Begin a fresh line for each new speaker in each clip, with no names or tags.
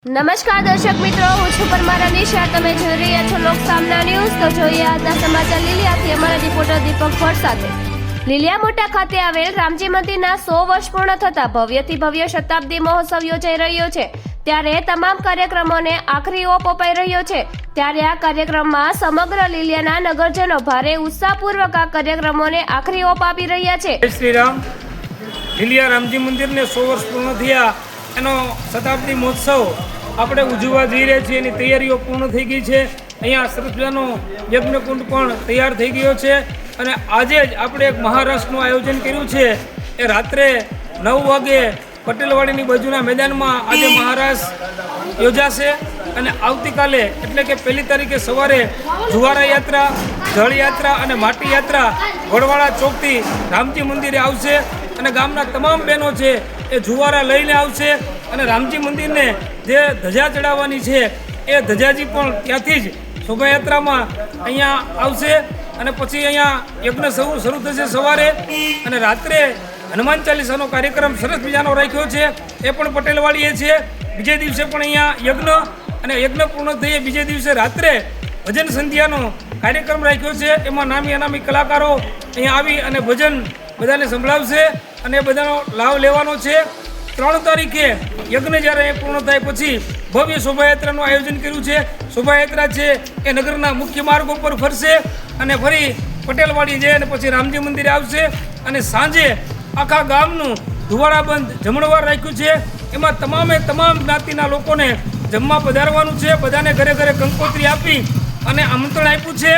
નમસ્કાર દર્શક મિત્રો, હું છું પરમાર અનિશા. તમે જોઈ રહ્યા છો લોકસામના ન્યૂઝ. તો જોઈએ આજના સમાચાર લીલિયાથી અમારા રિપોર્ટર દીપક ભટ્ટ સાથે. લીલિયા મોટા ખાતે આવેલ રામજી મંદિરના 100 વર્ષ પૂર્ણ થતા ભવ્યથી ભવ્ય શતાબ્દી મહોત્સવ યોજાઈ રહ્યો છે. ત્યારે તમામ કાર્યક્રમોને આખરી ઓપ અપાઈ રહ્યો છે. ત્યારે આ કાર્યક્રમમાં સમગ્ર લીલિયાના નગરજનો ભારે ઉત્સાહપૂર્વક આ કાર્યક્રમોને આખરી ઓપ આપી રહ્યા છે.
જય શ્રી રામ. લીલિયા રામજી મંદિરને 100 વર્ષ પૂર્ણ થયા, એનો શતાબ્દી મહોત્સવ આપણે ઉજવવા જઈ રહ્યા છીએ. એની તૈયારીઓ પૂર્ણ થઈ ગઈ છે. અહીંયા સરસ મજાનો યજ્ઞકુંડ પણ તૈયાર થઈ ગયો છે. અને આજે જ આપણે એક મહારાષ્ટ્રનું આયોજન કર્યું છે. એ રાત્રે 9 વાગે પટેલવાડીની બાજુના મેદાનમાં આજે મહારાષ્ટ્ર યોજાશે. અને આવતીકાલે એટલે કે 1 તારીખે સવારે જુવારા યાત્રા, જળ યાત્રા અને માટી યાત્રા વડવાળા ચોકથી રામજી મંદિરે આવશે. અને ગામના તમામ બહેનો છે એ જુવારા લઈને આવશે. અને રામજી મંદિરને જે ધજા ચડાવવાની છે એ ધજાજી પણ ત્યાંથી જ શોભાયાત્રામાં અહીંયા આવશે. અને પછી અહીંયા યજ્ઞ શરૂ થશે સવારે. અને રાત્રે હનુમાન ચાલીસાનો કાર્યક્રમ સરસ મજાનો રાખ્યો છે, એ પણ પટેલવાડીએ છે. બીજે દિવસે પણ અહીંયા યજ્ઞ અને યજ્ઞ પૂર્ણ થઈએ બીજે દિવસે રાત્રે ભજન સંધ્યાનો કાર્યક્રમ રાખ્યો છે. એમાં નામી અનામી કલાકારો અહીંયા આવી અને ભજન બધાને સંભળાવશે અને એ બધાનો લાભ લેવાનો છે. 3 તારીખે યજ્ઞ જ્યારે પૂર્ણ થાય પછી ભવ્ય શોભાયાત્રાનું આયોજન કર્યું છે. શોભાયાત્રા છે એ નગરના મુખ્ય માર્ગો પર ફરશે અને ફરી પટેલવાડી જઈ અને પછી રામજી મંદિરે આવશે. અને સાંજે આખા ગામનું ધુવાડાબંધ જમણવાર રાખ્યું છે. એમાં તમામ જ્ઞાતિના લોકોને જમવા પધારવાનું છે. બધાને ઘરે ઘરે કંકોત્રી આપી અને આમંત્રણ આપ્યું છે.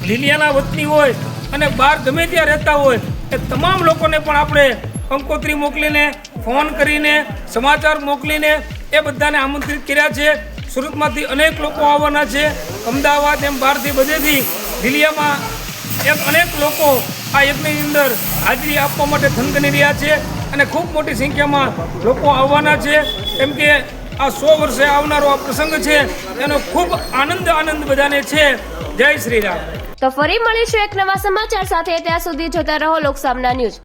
લીલિયાના વતની હોય અને બહાર ગમે ત્યાં રહેતા હોય એ તમામ લોકોને પણ આપણે કંકોત્રી મોકલીને, ફોન કરીને, સમાચાર મોકલીને એ બધાને આમંત્રિત કર્યા છે. સુરતમાંથી અનેક લોકો આવવાના છે, અમદાવાદ એમ બહારથી બધેથી લીલિયામાં અનેક લોકો આ યજ્ઞની અંદર હાજરી આપવા માટે થનગની રહ્યા છે. અને ખૂબ મોટી સંખ્યામાં લોકો આવવાના છે. કેમ કે આ 100 વર્ષે આવનારો આ પ્રસંગ છે એનો ખૂબ આનંદ બધાને છે. જય શ્રી રામ.
તો ફરી મળીશું એક નવા સમાચાર સાથે. ત્યાં સુધી જોતા રહો લોકસામના ન્યૂઝ.